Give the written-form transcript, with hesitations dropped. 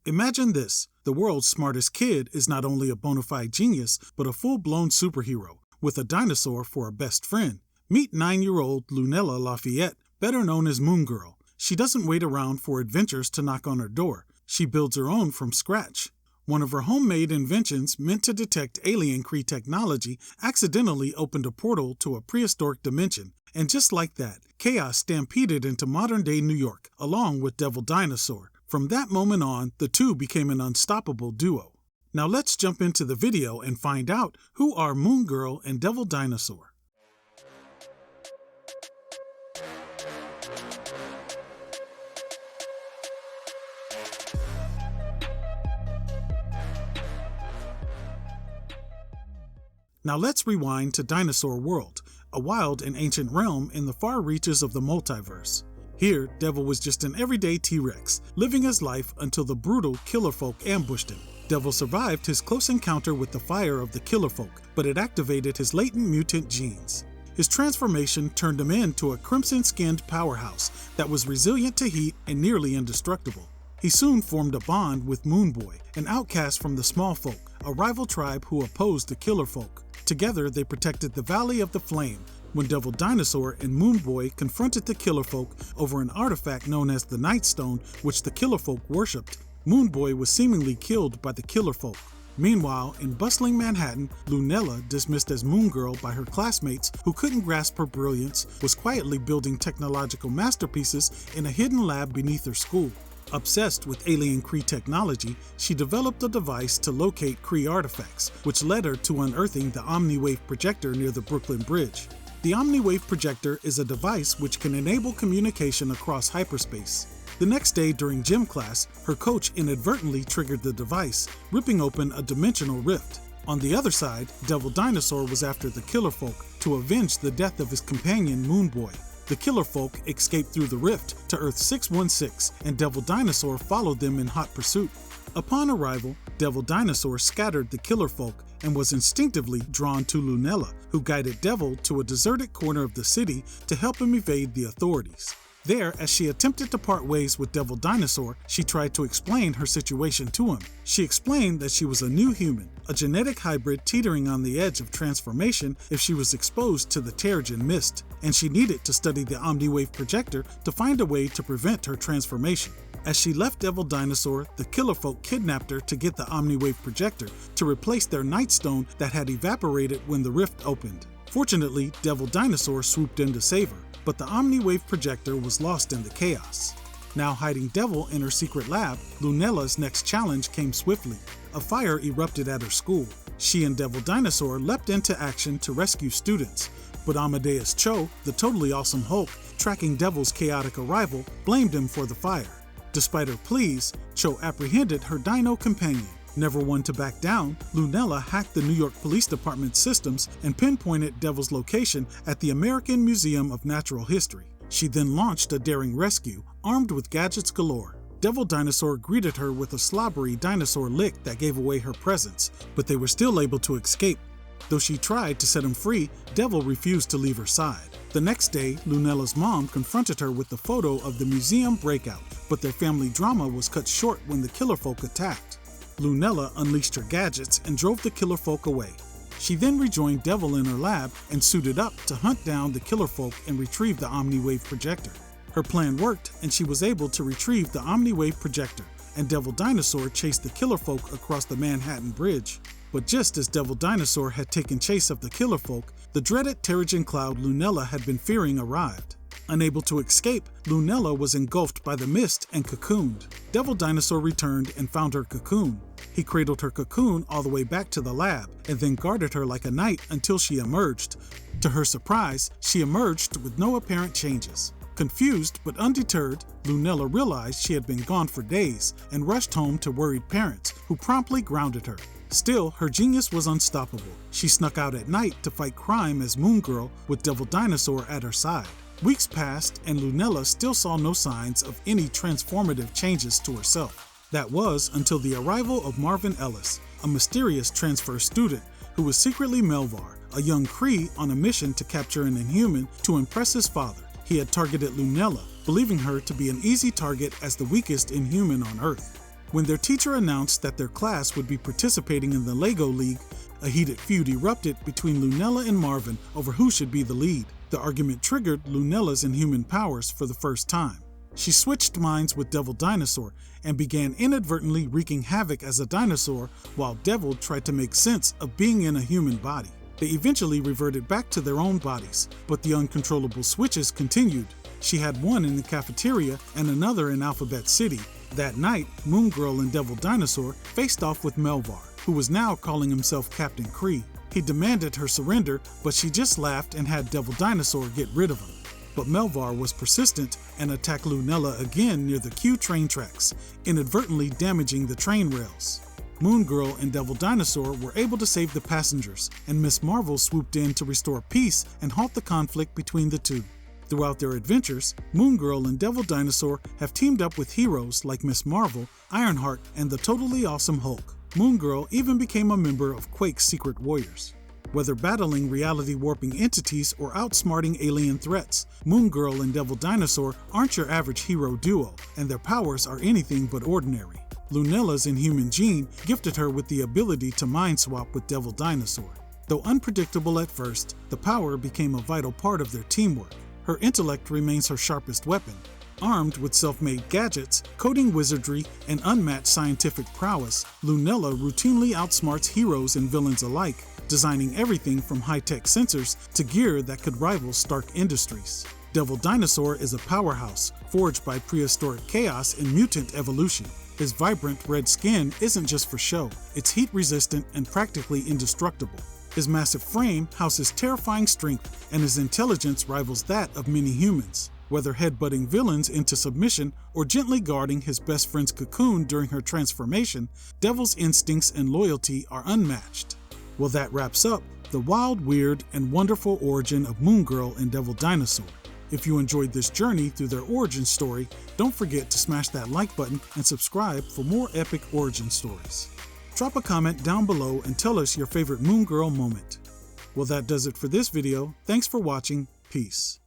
Imagine this, the world's smartest kid is not only a bona fide genius, but a full-blown superhero, with a dinosaur for a best friend. Meet 9-year-old Lunella Lafayette, better known as Moon Girl. She doesn't wait around for adventures to knock on her door. She builds her own from scratch. One of her homemade inventions, meant to detect alien Kree technology, accidentally opened a portal to a prehistoric dimension. And just like that, chaos stampeded into modern-day New York, along with Devil Dinosaur. From that moment on, the two became an unstoppable duo. Now let's jump into the video and find out who are Moon Girl and Devil Dinosaur. Now let's rewind to Dinosaur World, a wild and ancient realm in the far reaches of the multiverse. Here, Devil was just an everyday T-Rex, living his life until the brutal killer folk ambushed him. Devil survived his close encounter with the fire of the killer folk, but it activated his latent mutant genes. His transformation turned him into a crimson-skinned powerhouse that was resilient to heat and nearly indestructible. He soon formed a bond with Moon Boy, an outcast from the Small Folk, a rival tribe who opposed the killer folk. Together, they protected the Valley of the Flame, when Devil Dinosaur and Moon Boy confronted the killer folk over an artifact known as the Night Stone, which the killer folk worshipped. Moon Boy was seemingly killed by the killer folk. Meanwhile, in bustling Manhattan, Lunella, dismissed as Moon Girl by her classmates who couldn't grasp her brilliance, was quietly building technological masterpieces in a hidden lab beneath her school. Obsessed with alien Kree technology, she developed a device to locate Kree artifacts, which led her to unearthing the Omniwave projector near the Brooklyn Bridge. The Omniwave projector is a device which can enable communication across hyperspace. The next day during gym class, her coach inadvertently triggered the device, ripping open a dimensional rift. On the other side, Devil Dinosaur was after the killer folk to avenge the death of his companion Moon Boy. The killer folk escaped through the rift to Earth 616, and Devil Dinosaur followed them in hot pursuit. Upon arrival, Devil Dinosaur scattered the killer folk and was instinctively drawn to Lunella, who guided Devil to a deserted corner of the city to help him evade the authorities. There, as she attempted to part ways with Devil Dinosaur, she tried to explain her situation to him. She explained that she was a new human, a genetic hybrid teetering on the edge of transformation if she was exposed to the Terrigen Mist, and she needed to study the Omniwave projector to find a way to prevent her transformation. As she left Devil Dinosaur, the killer folk kidnapped her to get the Omniwave projector to replace their Night Stone that had evaporated when the rift opened. Fortunately, Devil Dinosaur swooped in to save her, but the Omniwave projector was lost in the chaos. Now hiding Devil in her secret lab, Lunella's next challenge came swiftly. A fire erupted at her school. She and Devil Dinosaur leapt into action to rescue students, but Amadeus Cho, the totally awesome Hulk, tracking Devil's chaotic arrival, blamed him for the fire. Despite her pleas, Cho apprehended her dino companion. Never one to back down, Lunella hacked the New York Police Department's systems and pinpointed Devil's location at the American Museum of Natural History. She then launched a daring rescue, armed with gadgets galore. Devil Dinosaur greeted her with a slobbery dinosaur lick that gave away her presence, but they were still able to escape. Though she tried to set him free, Devil refused to leave her side. The next day, Lunella's mom confronted her with the photo of the museum breakout, but their family drama was cut short when the killer folk attacked. Lunella unleashed her gadgets and drove the killer folk away. She then rejoined Devil in her lab and suited up to hunt down the killer folk and retrieve the Omniwave projector. Her plan worked, and she was able to retrieve the Omniwave projector, and Devil Dinosaur chased the killer folk across the Manhattan Bridge. But just as Devil Dinosaur had taken chase of the killer folk, the dreaded Terrigen cloud Lunella had been fearing arrived. Unable to escape, Lunella was engulfed by the mist and cocooned. Devil Dinosaur returned and found her cocoon. He cradled her cocoon all the way back to the lab and then guarded her like a knight until she emerged. To her surprise, she emerged with no apparent changes. Confused but undeterred, Lunella realized she had been gone for days and rushed home to worried parents, who promptly grounded her. Still, her genius was unstoppable. She snuck out at night to fight crime as Moon Girl with Devil Dinosaur at her side. Weeks passed, and Lunella still saw no signs of any transformative changes to herself. That was until the arrival of Marvin Ellis, a mysterious transfer student who was secretly Melvar, a young Kree on a mission to capture an Inhuman to impress his father. He had targeted Lunella, believing her to be an easy target as the weakest Inhuman on Earth. When their teacher announced that their class would be participating in the Lego League, a heated feud erupted between Lunella and Marvin over who should be the lead. The argument triggered Lunella's inhuman powers for the first time. She switched minds with Devil Dinosaur and began inadvertently wreaking havoc as a dinosaur while Devil tried to make sense of being in a human body. They eventually reverted back to their own bodies, but the uncontrollable switches continued. She had one in the cafeteria and another in Alphabet City. That night, Moon Girl and Devil Dinosaur faced off with Melvar, who was now calling himself Captain Kree. He demanded her surrender, but she just laughed and had Devil Dinosaur get rid of him. But Melvar was persistent and attacked Lunella again near the Q train tracks, inadvertently damaging the train rails. Moon Girl and Devil Dinosaur were able to save the passengers, and Miss Marvel swooped in to restore peace and halt the conflict between the two. Throughout their adventures, Moon Girl and Devil Dinosaur have teamed up with heroes like Miss Marvel, Ironheart, and the totally awesome Hulk. Moon Girl even became a member of Quake's Secret Warriors. Whether battling reality-warping entities or outsmarting alien threats, Moon Girl and Devil Dinosaur aren't your average hero duo, and their powers are anything but ordinary. Lunella's inhuman gene gifted her with the ability to mind swap with Devil Dinosaur. Though unpredictable at first, the power became a vital part of their teamwork. Her intellect remains her sharpest weapon. Armed with self-made gadgets, coding wizardry, and unmatched scientific prowess, Lunella routinely outsmarts heroes and villains alike, designing everything from high-tech sensors to gear that could rival Stark Industries. Devil Dinosaur is a powerhouse, forged by prehistoric chaos and mutant evolution. His vibrant red skin isn't just for show, it's heat-resistant and practically indestructible. His massive frame houses terrifying strength, and his intelligence rivals that of many humans. Whether headbutting villains into submission or gently guarding his best friend's cocoon during her transformation, Devil's instincts and loyalty are unmatched. Well, that wraps up the wild, weird, and wonderful origin of Moon Girl and Devil Dinosaur. If you enjoyed this journey through their origin story, don't forget to smash that like button and subscribe for more epic origin stories. Drop a comment down below and tell us your favorite Moon Girl moment. Well, that does it for this video. Thanks for watching. Peace.